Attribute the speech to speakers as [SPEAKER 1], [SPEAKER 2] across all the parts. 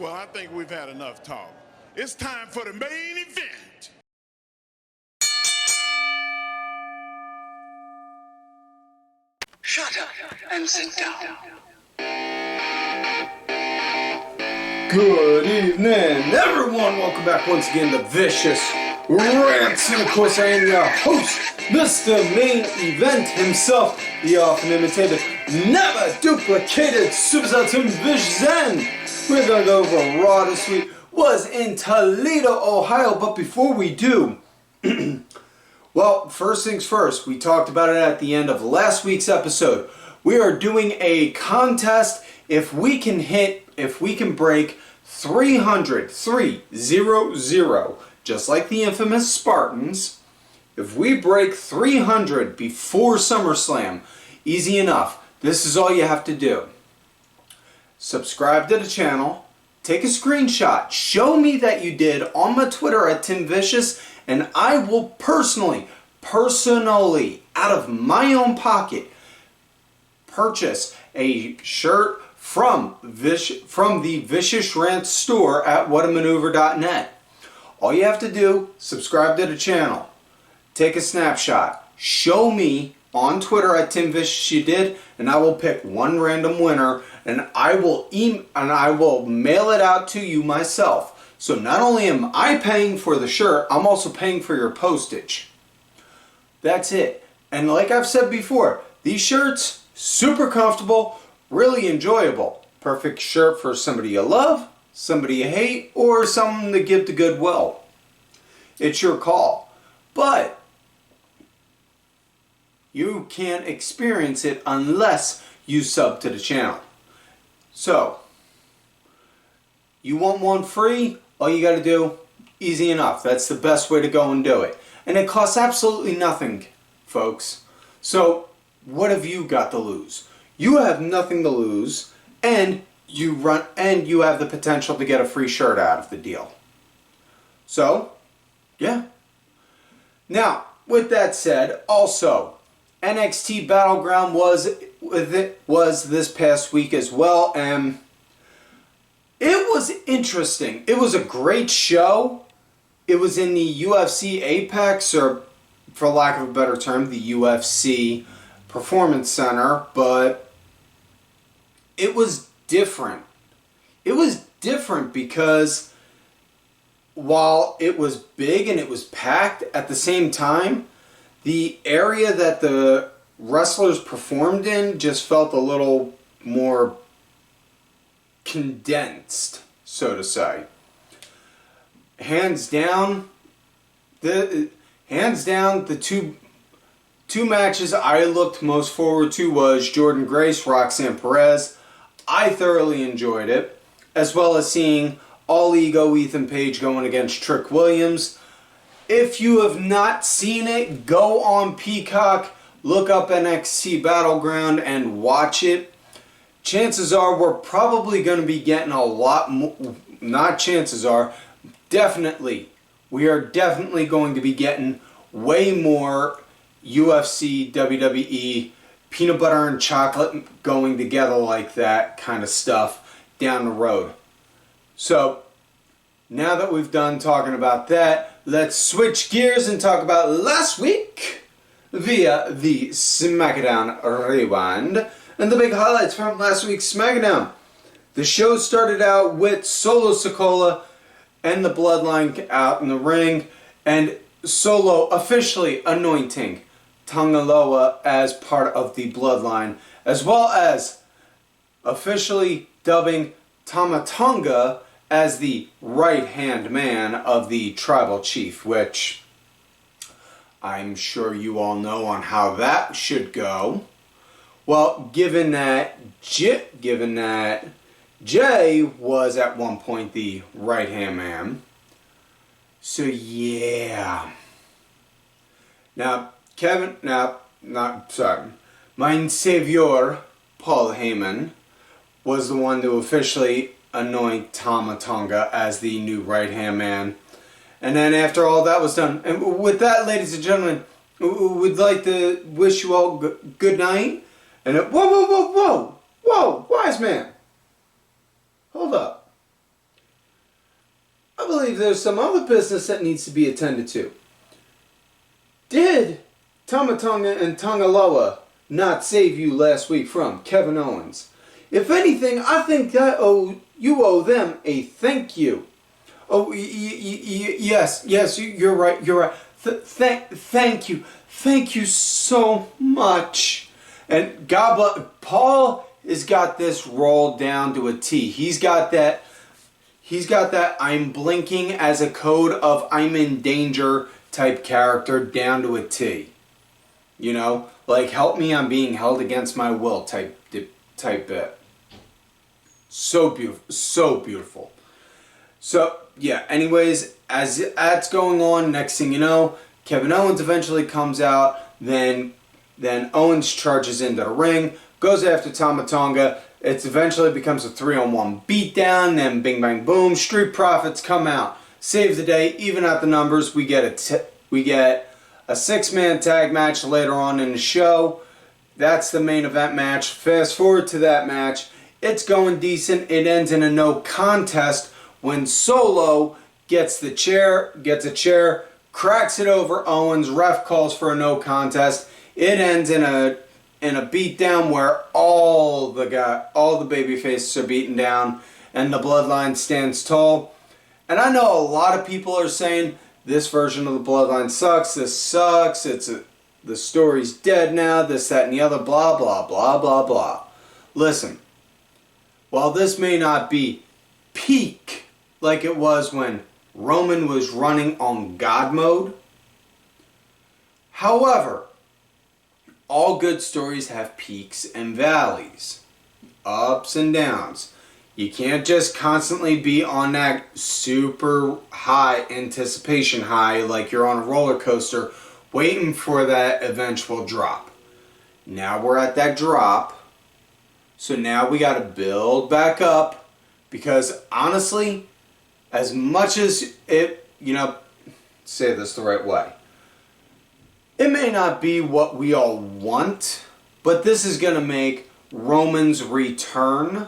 [SPEAKER 1] Well, I think we've had enough talk. It's time for the main event.
[SPEAKER 2] Shut up and sit down.
[SPEAKER 3] Good evening, everyone. Welcome back once again to Vicious Rants. And of course, I am your host, Mr. Main Event himself, the often imitated, never duplicated Superstar Tim Vision. We're going to go over Raw this week. Was in Toledo, Ohio. But before we do, well, first things first, we talked about it at the end of last week's episode. We are doing a contest. If we can break 300, just like the infamous Spartans, if we break 300 before SummerSlam, easy enough. This is all you have to do. Subscribe to the channel, take a screenshot, show me that you did on my Twitter at TimVicious, and I will personally, out of my own pocket, purchase a shirt from the Vicious Rant store at whatamaneuver.net. All you have to do, subscribe to the channel, take a snapshot, show me on Twitter at TimVicious you did, and I will pick one random winner, and I will mail it out to you myself. So not only am I paying for the shirt, I'm also paying for your postage. That's it. And like I've said before, these shirts, super comfortable, really enjoyable. Perfect shirt for somebody you love, somebody you hate, or someone to give to Goodwill. It's your call. But you can't experience it unless you sub to the channel. So, you want one free? All you got to do, easy enough. That's the best way to go and do it. And it costs absolutely nothing, folks. So, what have you got to lose? You have nothing to lose, and you have the potential to get a free shirt out of the deal. So, yeah. Now, with that said, also, NXT Battleground was this past week as well, and it was interesting. It was a great show. It was in the UFC Apex, or for lack of a better term, the UFC Performance Center, but it was different. It was different because while it was big and it was packed, at the same time, the area that the wrestlers performed in just felt a little more condensed, so to say. Hands down, the two matches I looked most forward to was Jordynne Grace, Roxanne Perez. I thoroughly enjoyed it, as well as seeing All Ego Ethan Page going against Trick Williams. If you have not seen it, go on Peacock, look up NXT Battleground and watch it. Chances are we're probably going to be getting a lot more, not chances are, definitely, we are definitely going to be getting way more UFC, WWE, peanut butter and chocolate going together like that kind of stuff down the road. So, now that we've done talking about that, let's switch gears and talk about last week via the SmackDown Rewind and the big highlights from last week's SmackDown. The show started out with Solo Sikoa and the Bloodline out in the ring, and Solo officially anointing Tangaloa as part of the Bloodline, as well as officially dubbing Tama Tonga as the right-hand man of the tribal chief, which I'm sure you all know on how that should go. Well, given that Jay was at one point the right-hand man, so yeah. Now, Mein Savior, Paul Heyman, was the one to officially anoint Tama Tonga as the new right-hand man. And then after all that was done, and with that, ladies and gentlemen, we'd like to wish you all good night. And whoa, wise man. Hold up. believe there's some other business that needs to be attended to. Did Tama Tonga and Tangaloa not save you last week from Kevin Owens? If anything, I think that you owe them a thank you. Oh, yes, you're right, you're right. Thank you so much. And God bless, Paul has got this rolled down to a T. He's got that I'm blinking as a code of I'm in danger type character down to a T. You know, like help me, I'm being held against my will type bit. So beautiful, so beautiful. So yeah, anyways, as that's going on, next thing you know, Kevin Owens eventually comes out, then Owens charges into the ring, goes after Tama Tonga. It eventually becomes a 3-on-1 beatdown, then bing bang boom, Street Profits come out, save the day, even out the numbers. We get a 6-man tag match later on in the show. That's the main event match. Fast forward to that match. It's going decent. It ends in a no contest when Solo gets a chair, cracks it over Owens. Ref calls for a no contest. It ends in a beatdown where all the baby faces are beaten down and the bloodline stands tall. And I know a lot of people are saying this version of the bloodline sucks. This sucks. The story's dead now. This, that, and the other. Blah blah blah blah blah. Listen. While this may not be peak like it was when Roman was running on God mode, however, all good stories have peaks and valleys, ups and downs. You can't just constantly be on that super high anticipation high like you're on a roller coaster waiting for that eventual drop. Now we're at that drop. So now we got to build back up, because honestly, as much as it, say this the right way, it may not be what we all want, but this is going to make Roman's return,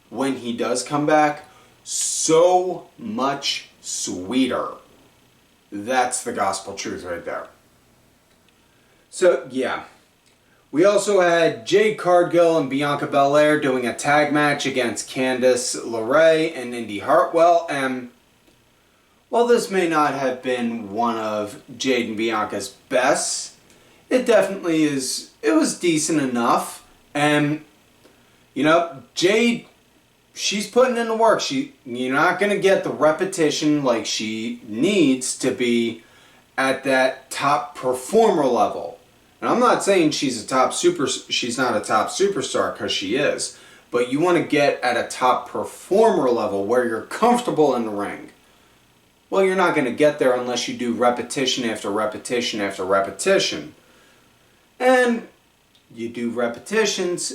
[SPEAKER 3] when he does come back, so much sweeter. That's the gospel truth right there. So yeah. We also had Jade Cargill and Bianca Belair doing a tag match against Candice LeRae and Indy Hartwell. And while this may not have been one of Jade and Bianca's best, it definitely is. It was decent enough. And Jade, she's putting in the work. You're not going to get the repetition like she needs to be at that top performer level. And I'm not saying she's not a top superstar, because she is. But you want to get at a top performer level where you're comfortable in the ring. Well, you're not going to get there unless you do repetition after repetition after repetition. And you do repetitions,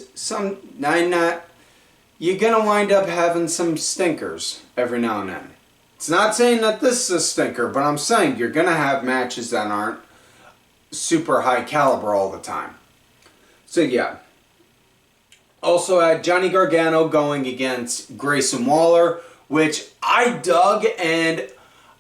[SPEAKER 3] you're going to wind up having some stinkers every now and then. It's not saying that this is a stinker, but I'm saying you're going to have matches that aren't super high caliber all the time. So yeah. Also had Johnny Gargano going against Grayson Waller, which I dug, and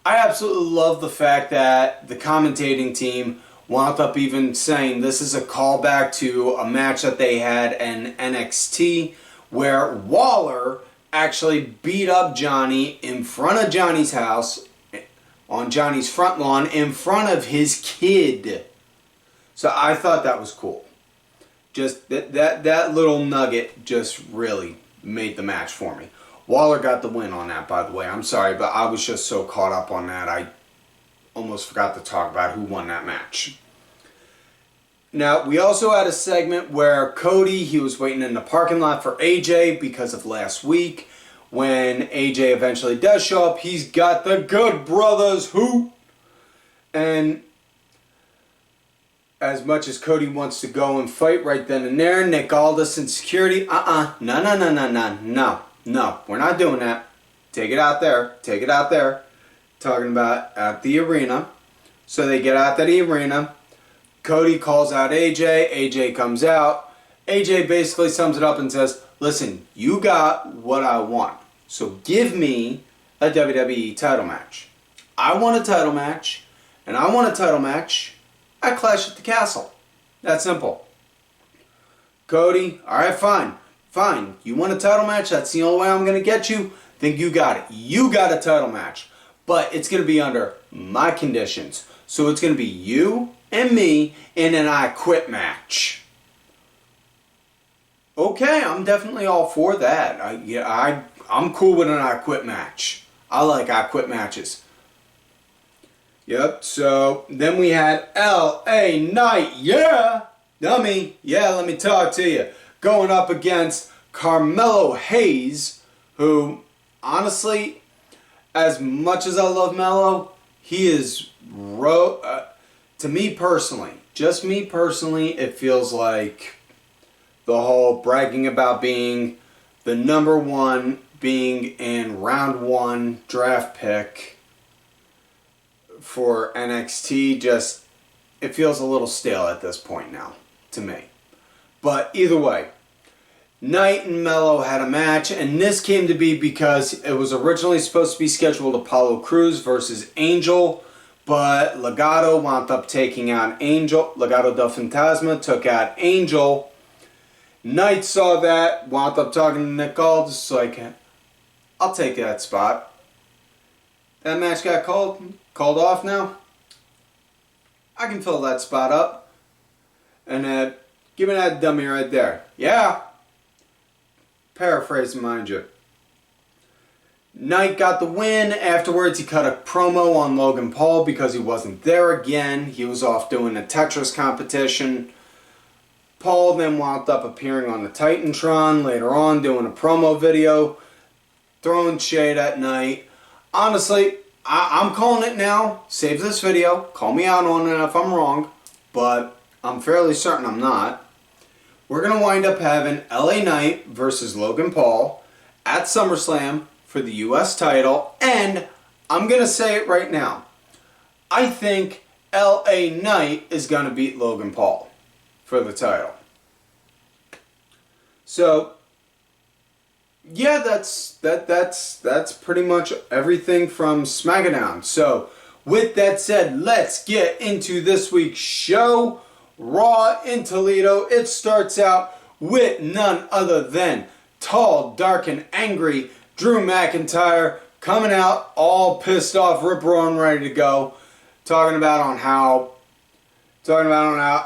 [SPEAKER 3] I absolutely love the fact that the commentating team wound up even saying this is a callback to a match that they had in NXT where Waller actually beat up Johnny in front of Johnny's house, on Johnny's front lawn, in front of his kid. So I thought that was cool. Just that little nugget just really made the match for me. Waller got the win on that, by the way. I'm sorry, but I was just so caught up on that, I almost forgot to talk about who won that match. Now, we also had a segment where Cody, he was waiting in the parking lot for AJ because of last week. When AJ eventually does show up, he's got the Good Brothers hoot. And as much as Cody wants to go and fight right then and there, Nick Aldis and security, no, we're not doing that. Take it out there. Talking about at the arena. So they get out to the arena. Cody calls out AJ. AJ comes out. AJ basically sums it up and says, listen, you got what I want. So give me a WWE title match. I want a title match, and I want a title match at Clash at the Castle. That simple. Cody, alright, fine. Fine. You want a title match? That's the only way I'm going to get you? Think you got it. You got a title match. But it's going to be under my conditions. So it's going to be you and me in an I Quit match. Okay, I'm definitely all for that. I'm cool with an I Quit match. I like I Quit matches. Yep, so then we had L.A. Knight, yeah, dummy, yeah, let me talk to you, going up against Carmelo Hayes, who, honestly, as much as I love Melo, he is, to me personally, just me personally, it feels like the whole bragging about being the number one, being in round one draft pick for NXT, just, it feels a little stale at this point now, to me. But either way, Knight and Melo had a match, and this came to be because it was originally supposed to be scheduled Apollo Crews versus Angel, but Legado wound up taking out Angel. Legado del Fantasma took out Angel. Knight saw that, wound up talking to Nick Aldis, like, I'll take that spot. That match got called off now. I can fill that spot up. And give me that dummy right there. Yeah. Paraphrasing, mind you. Knight got the win. Afterwards, he cut a promo on Logan Paul because he wasn't there again. He was off doing a Tetris competition. Paul then wound up appearing on the Titantron later on, doing a promo video, throwing shade at Knight. Honestly, I'm calling it now. Save this video. Call me out on it if I'm wrong, but I'm fairly certain I'm not. We're going to wind up having LA Knight versus Logan Paul at SummerSlam for the US title, and I'm going to say it right now. I think LA Knight is going to beat Logan Paul for the title. So, yeah, that's pretty much everything from SmackDown. So, with that said, let's get into this week's show. Raw in Toledo. It starts out with none other than tall, dark, and angry Drew McIntyre coming out all pissed off, rip roaring, ready to go, talking about how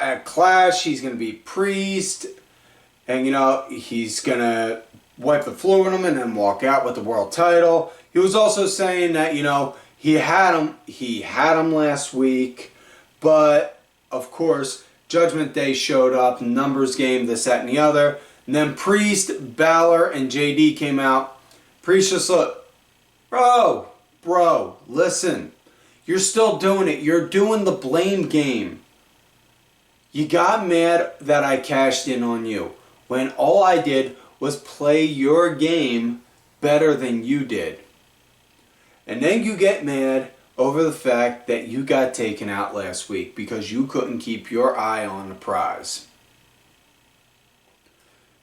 [SPEAKER 3] at Clash he's gonna be Priest, and he's gonna wipe the floor with him and then walk out with the world title. He was also saying that he had him last week, but of course Judgment Day showed up, numbers game, this, that, and the other. And then Priest, Balor, and JD came out. Priest just looked, bro, listen. You're still doing it. You're doing the blame game. You got mad that I cashed in on you, when all I did was play your game better than you did. And then you get mad over the fact that you got taken out last week because you couldn't keep your eye on the prize.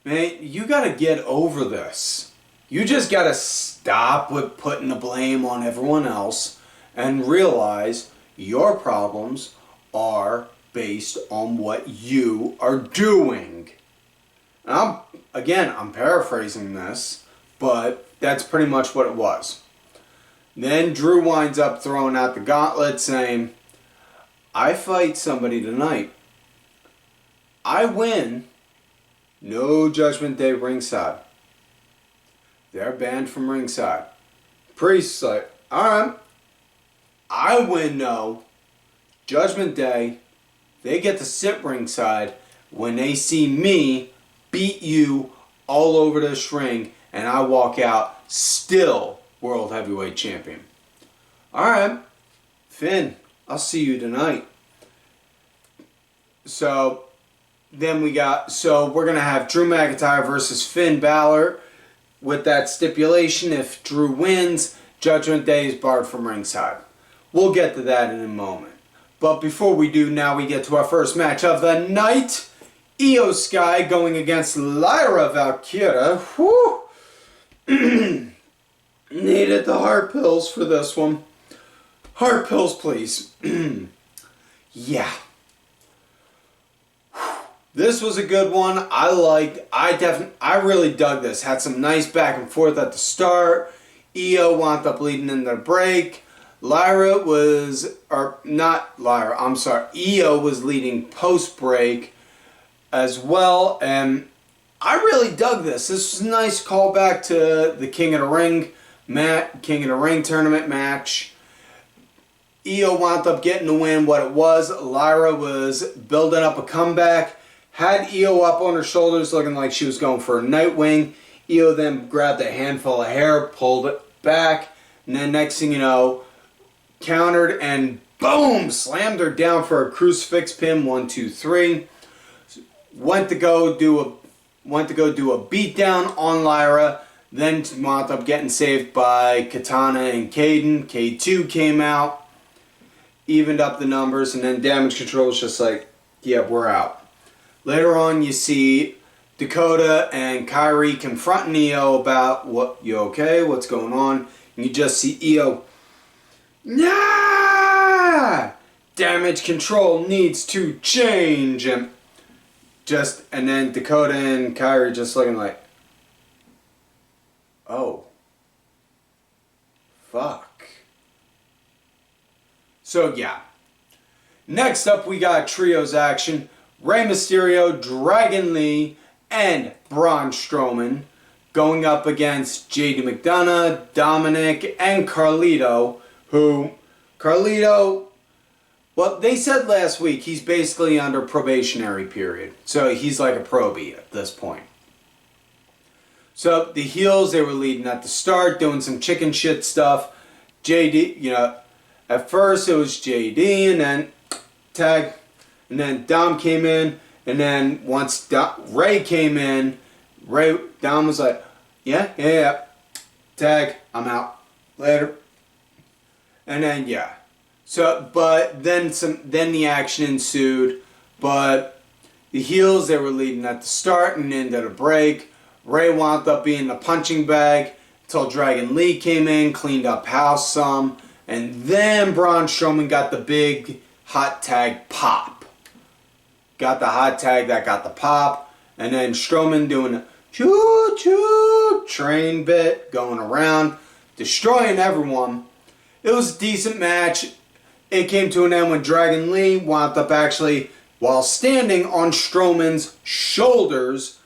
[SPEAKER 3] Man, you gotta get over this. You just gotta stop with putting the blame on everyone else and realize your problems are based on what you are doing. And I'm paraphrasing this, but that's pretty much what it was. Then Drew winds up throwing out the gauntlet saying, I fight somebody tonight. I win. No Judgment Day ringside. They're banned from ringside. Priest's like, alright. I win no. Judgment Day, they get to sit ringside when they see me beat you all over this ring and I walk out still World Heavyweight Champion. Alright, Finn, I'll see you tonight. So, we're going to have Drew McIntyre versus Finn Balor with that stipulation. If Drew wins, Judgment Day is barred from ringside. We'll get to that in a moment. But before we do, now we get to our first match of the night. Io Sky going against Lyra Valkyria. Whew. Needed the heart pills for this one. Heart pills, please. Yeah. This was a good one. I really dug this. Had some nice back and forth at the start. Io wound up leading in the break. Io was leading post break as well, and I really dug this. This was a nice callback to the King of the Ring tournament match. Io wound up getting the win. What it was, Lyra was building up a comeback, had Io up on her shoulders looking like she was going for a Nightwing. Io then grabbed a handful of hair, pulled it back, and then next thing you know, countered and boom, slammed her down for a crucifix pin. 1, 2, 3. Went to go do a beatdown on Lyra. Then wound up getting saved by Katana and Kaden. K2 came out, evened up the numbers, and then Damage Control was just like, yeah, we're out. Later on, you see Dakota and Kairi confronting Io about, what, you okay? What's going on? And you just see Io, nah! Damage Control needs to change. And then Dakota and Kairi just looking like, oh, fuck. So yeah. Next up we got trios action. Rey Mysterio, Dragon Lee, and Braun Strowman going up against JD McDonough, Dominic, and Carlito, well, they said last week he's basically under probationary period. So he's like a probie at this point. So the heels, they were leading at the start, doing some chicken shit stuff. JD, at first it was JD, and then tag, and then Dom came in, and then once Ray came in, Dom was like, yeah, tag, I'm out, later. And then, yeah. So, but then the action ensued, but the heels, they were leading at the start and into the break. Ray wound up being the punching bag until Dragon Lee came in, cleaned up house some, and then Braun Strowman got the big hot tag pop. Got the hot tag that got the pop, and then Strowman doing a choo-choo train bit, going around, destroying everyone. It was a decent match. It came to an end when Dragon Lee wound up actually, while standing on Strowman's shoulders,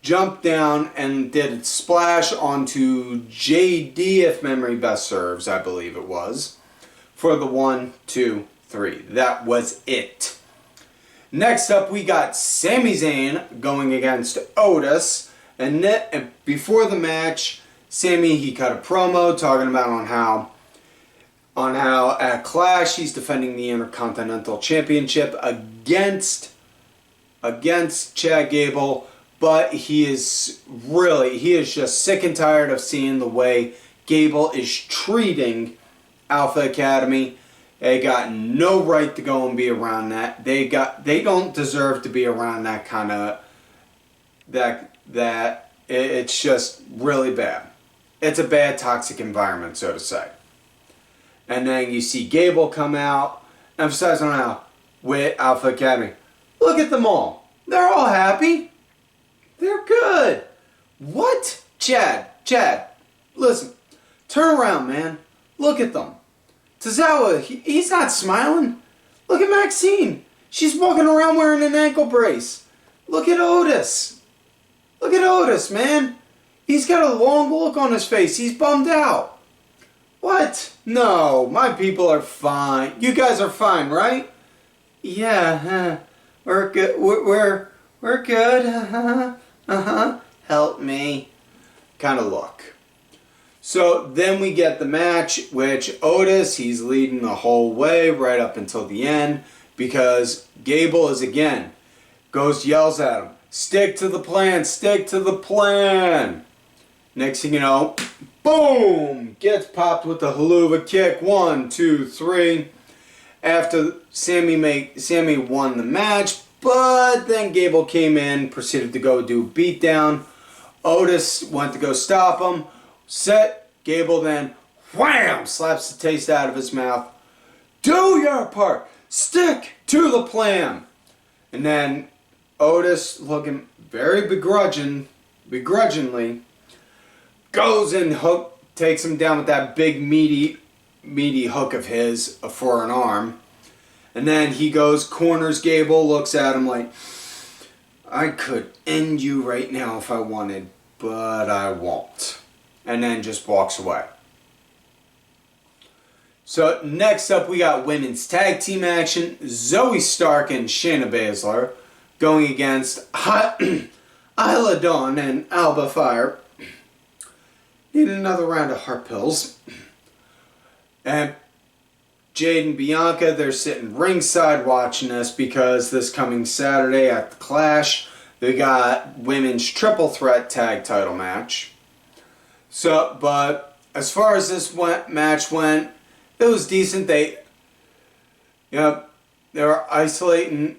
[SPEAKER 3] jumped down and did a splash onto JD, if memory best serves, I believe it was, for the 1, 2, 3. That was it. Next up, we got Sami Zayn going against Otis, and before the match, Sami, he cut a promo talking about on how at Clash he's defending the Intercontinental Championship against Chad Gable, but he is just sick and tired of seeing the way Gable is treating Alpha Academy. They got no right to go and be around that. They don't deserve to be around that kind of it's just really bad. It's a bad toxic environment, so to say. And then you see Gable come out, emphasizing on how with Alpha Academy. Look at them all. They're all happy. They're good. What? Chad, listen. Turn around, man. Look at them. Tozawa, he's not smiling. Look at Maxine. She's walking around wearing an ankle brace. Look at Otis. Look at Otis, man. He's got a long look on his face. He's bummed out. What? No, my people are fine. You guys are fine, right? Yeah, we're good. We're good. Help me. Kind of look. So then we get the match, which Otis, he's leading the whole way right up until the end, because Gable is yells at him, stick to the plan, stick to the plan. Next thing you know, boom! Gets popped with the haluva kick. 1, 2, 3. After Sammy won the match, but then Gable came in, proceeded to go do beatdown. Otis went to go stop him. Gable then, wham, slaps the taste out of his mouth. Do your part. Stick to the plan. And then Otis, looking very begrudgingly, goes and takes him down with that big meaty hook of his for an arm. And then he goes, corners Gable, looks at him like, I could end you right now if I wanted, but I won't. And then just walks away. So next up we got women's tag team action. Zoe Stark and Shayna Baszler going against Isla Dawn and Alba Fire. Need another round of heart pills. And Jade and Bianca, they're sitting ringside watching us because this coming Saturday at the Clash, they got women's triple threat tag title match. So, but as far as this match went, it was decent. They were isolating.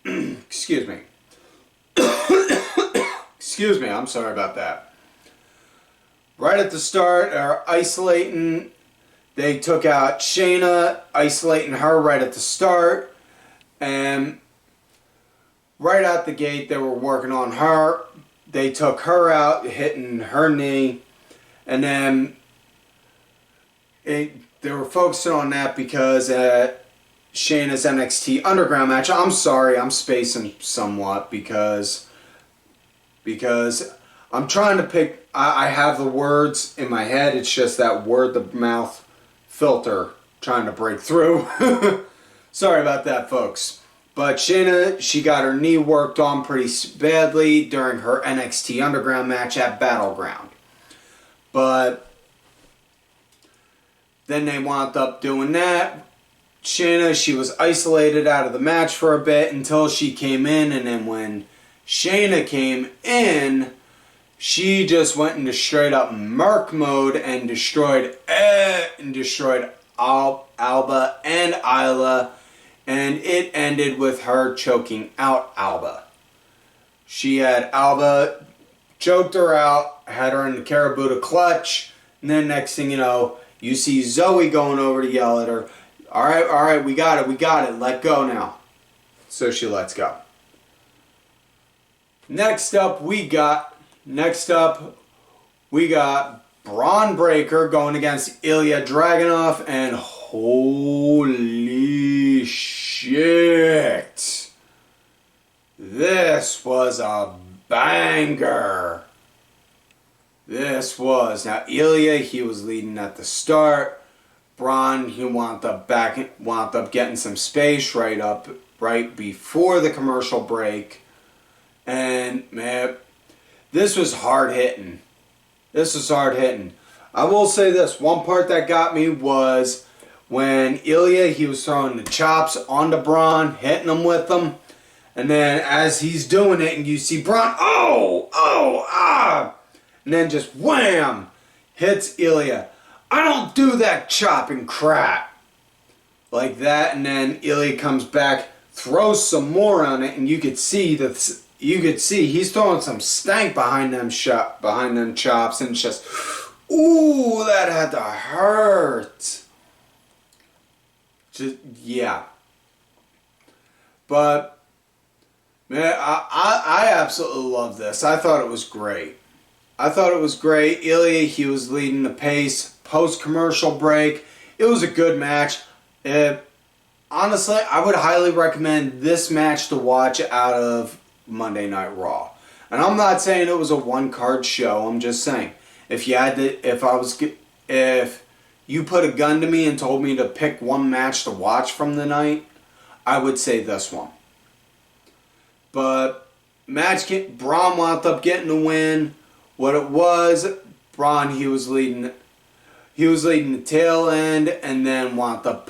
[SPEAKER 3] Excuse me. Excuse me. I'm sorry about that. Right at the start, they're isolating. They took out Shayna, isolating her right at the start. And right out the gate, they were working on her. They took her out, hitting her knee. And then they were focusing on that because at Shayna's NXT Underground match, I'm sorry, I'm spacing somewhat because I'm trying to pick, I have the words in my head, it's just that word, the mouth filter trying to break through. Sorry about that, folks. But Shayna, she got her knee worked on pretty badly during her NXT Underground match at Battleground. But then they wound up doing that. Shayna, she was isolated out of the match for a bit until she came in. And then when Shayna came in, she just went into straight up Merc mode and destroyed Alba and Isla. And it ended with her choking out Alba. She had Alba choked her out, had her in the Karabuta clutch, and then next thing you know, you see Zoe going over to yell at her, all right, we got it, let go now. So she lets go. Next up, we got Braun Breaker going against Ilya Dragunov, and holy shit, this was a banger. This was. Now Ilya, he was leading at the start. Braun, he wound up getting some space right before the commercial break. And man, this was hard hitting. I will say this, one part that got me was when Ilya, he was throwing the chops onto Braun, hitting him with them. And then as he's doing it and you see Braun, and then just wham, hits Ilya. I don't do that chopping crap. Like that, and then Ilya comes back, throws some more on it, and you could see he's throwing some stank behind them chops, and it's just, ooh, that had to hurt. Just, yeah. But man, I absolutely love this. I thought it was great. Ilya, he was leading the pace post-commercial break. It was a good match. Honestly, I would highly recommend this match to watch out of Monday Night Raw. And I'm not saying it was a one-card show. I'm just saying, if you put a gun to me and told me to pick one match to watch from the night, I would say this one. But Braun wound up getting the win. What it was, Braun, he was leading the tail end, and then wound up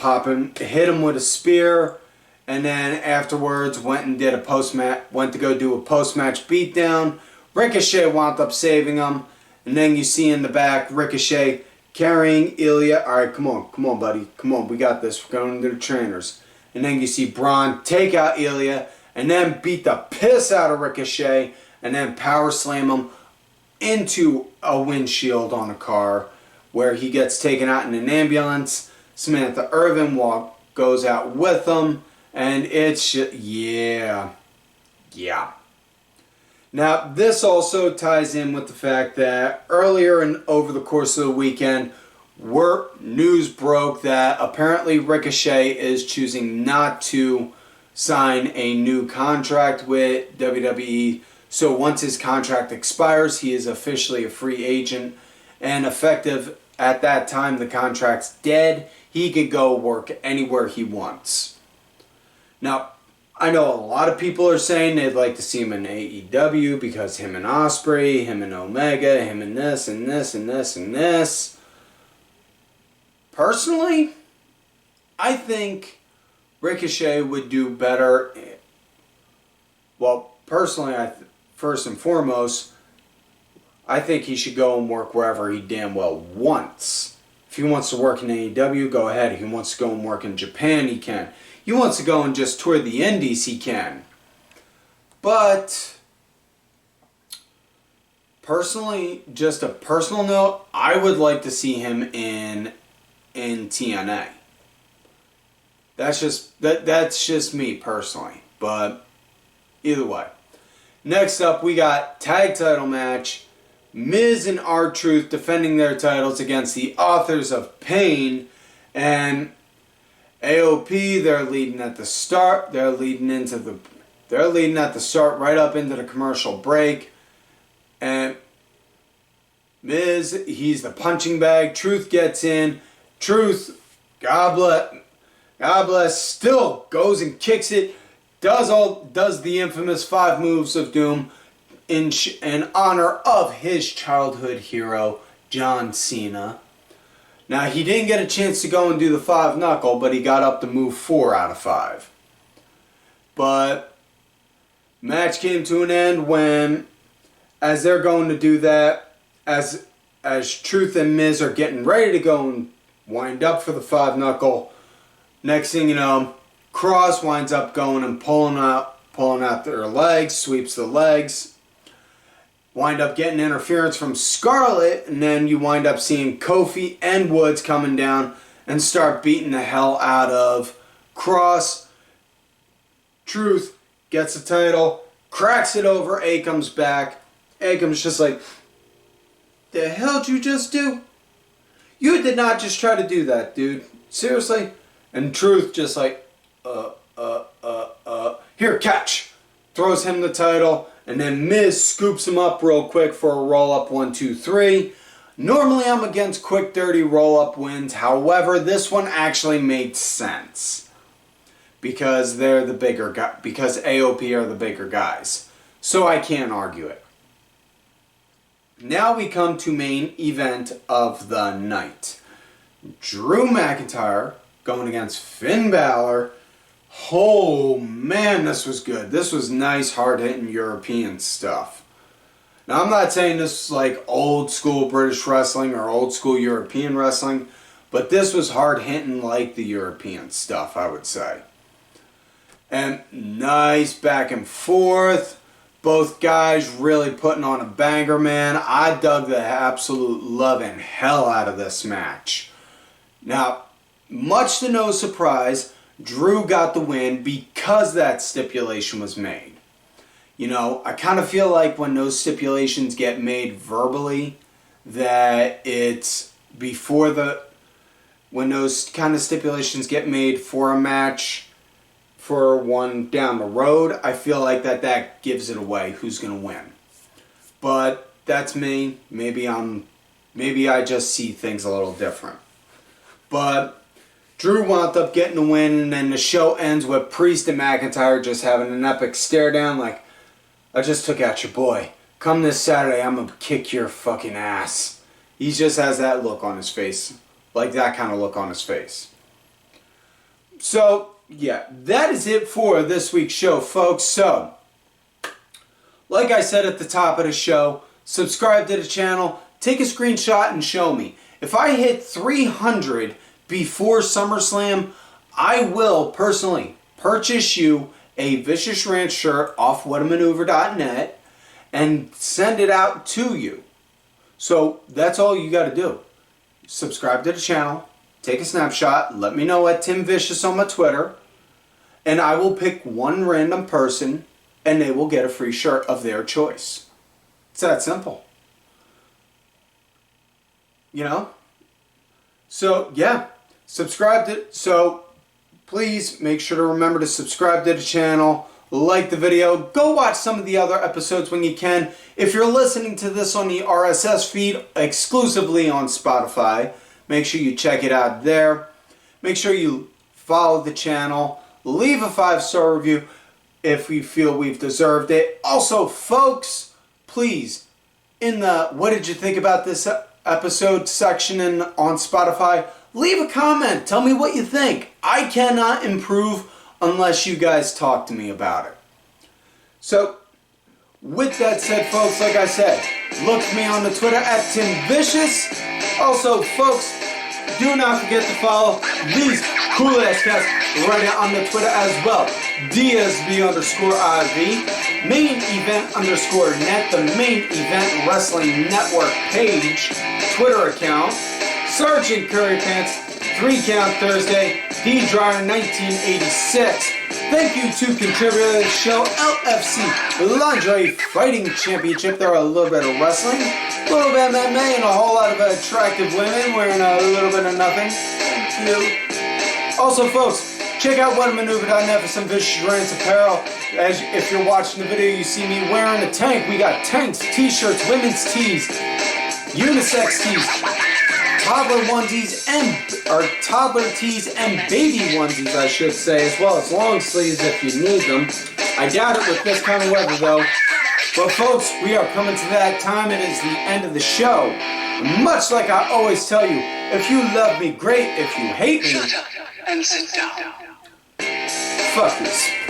[SPEAKER 3] hit him with a spear, and then afterwards went to go do a post-match beatdown. Ricochet wound up saving him, and then you see in the back Ricochet carrying Ilya. All right, come on, buddy, come on, we got this. We're going to the trainers, and then you see Braun take out Ilya, and then beat the piss out of Ricochet, and then power slam him into a windshield on a car, where he gets taken out in an ambulance. Samantha Irvin goes out with him, and it's just, yeah. Now, this also ties in with the fact that earlier and over the course of the weekend, news broke that apparently Ricochet is choosing not to sign a new contract with WWE. So once his contract expires, he is officially a free agent, and effective at that time, the contract's dead. He could go work anywhere he wants. Now, I know a lot of people are saying they'd like to see him in AEW because him and Ospreay, him and Omega, him and this and this and this and this. Personally, I think Ricochet would do better. Well, personally, first and foremost, I think he should go and work wherever he damn well wants. If he wants to work in AEW, go ahead. If he wants to go and work in Japan, he can. He wants to go and just tour the indies, he can. But, personally, just a personal note, I would like to see him in TNA. That's just me personally. But, either way. Next up, we got tag title match. Miz and R-Truth defending their titles against the Authors of Pain. And AOP, they're leading at the start. They're leading at the start right up into the commercial break. And Miz, he's the punching bag. Truth gets in. Truth, God bless, still goes and kicks it. Does the infamous 5 moves of doom in honor of his childhood hero, John Cena. Now, he didn't get a chance to go and do the 5 knuckle, but he got up to move 4 out of 5. But match came to an end when, as they're going to do that, as Truth and Miz are getting ready to go and wind up for the 5 knuckle, next thing you know, Cross winds up going and pulling out their legs, sweeps the legs. Wind up getting interference from Scarlett, and then you wind up seeing Kofi and Woods coming down and start beating the hell out of Cross. Truth gets the title, cracks it over Akam's back. Akam's just like, the hell did you just do? You did not just try to do that, dude. Seriously? And Truth just like, here, catch. Throws him the title. And then Miz scoops him up real quick for a roll-up 1, 2, 3. Normally I'm against quick, dirty roll-up wins. However, this one actually made sense. Because they're the bigger guy. Because AOP are the bigger guys. So I can't argue it. Now we come to main event of the night. Drew McIntyre going against Finn Balor. Oh man, this was good. This was nice, hard-hitting European stuff. Now I'm not saying this is like old school British wrestling or old school European wrestling, but this was hard-hitting like the European stuff, I would say. And nice back and forth. Both guys really putting on a banger, man. I dug the absolute loving hell out of this match. Now, much to no surprise, Drew got the win because that stipulation was made. You know, I kind of feel like when those stipulations get made verbally, that it's when those kind of stipulations get made for a match, for one down the road, I feel like that gives it away who's going to win. But that's me. Maybe I just see things a little different. But Drew wound up getting the win, and then the show ends with Priest and McIntyre just having an epic stare down like, I just took out your boy. Come this Saturday, I'm going to kick your fucking ass. He just has that look on his face. Like that kind of look on his face. So, yeah, that is it for this week's show, folks. So, like I said at the top of the show, subscribe to the channel, take a screenshot and show me. If I hit 300 before SummerSlam, I will personally purchase you a Vicious Rant shirt off whatamaneuver.net and send it out to you. So that's all you got to do. subscribe to the channel, take a snapshot, let me know at Tim Vicious on my Twitter, and I will pick one random person and they will get a free shirt of their choice. It's that simple. You know? So, yeah. Subscribe to... So, please make sure to remember to subscribe to the channel, like the video, go watch some of the other episodes when you can. If you're listening to this on the RSS feed exclusively on Spotify, make sure you check it out there. Make sure you follow the channel, leave a 5-star review if we feel we've deserved it. Also, folks, please, in the what did you think about this episode section on Spotify, leave a comment. Tell me what you think. I cannot improve unless you guys talk to me about it. So, with that said, folks, like I said, look for me on the Twitter at Tim Vicious. Also, folks, do not forget to follow these cool ass cats right on the Twitter as well. DSB_IV, main event _net, the main event wrestling network page, Twitter account, Sergeant Curry Pants, 3 Count Thursday, D Dryer 1986. Thank you to contributor to the show, LFC Lingerie Fighting Championship. There are a little bit of wrestling, a little bit of MMA, and a whole lot of attractive women wearing a little bit of nothing. Thank you. Also, folks, check out whatamaneuver.net for some Vicious Rants apparel. As if you're watching the video, you see me wearing a tank. We got tanks, t-shirts, women's tees, unisex tees, toddler onesies, toddler tees and baby onesies, I should say, as well as long sleeves if you need them. I doubt it with this kind of weather, though. But folks, we are coming to that time. It is the end of the show. Much like I always tell you, if you love me, great. If you hate me,
[SPEAKER 2] Shut up and sit down.
[SPEAKER 3] fuck this.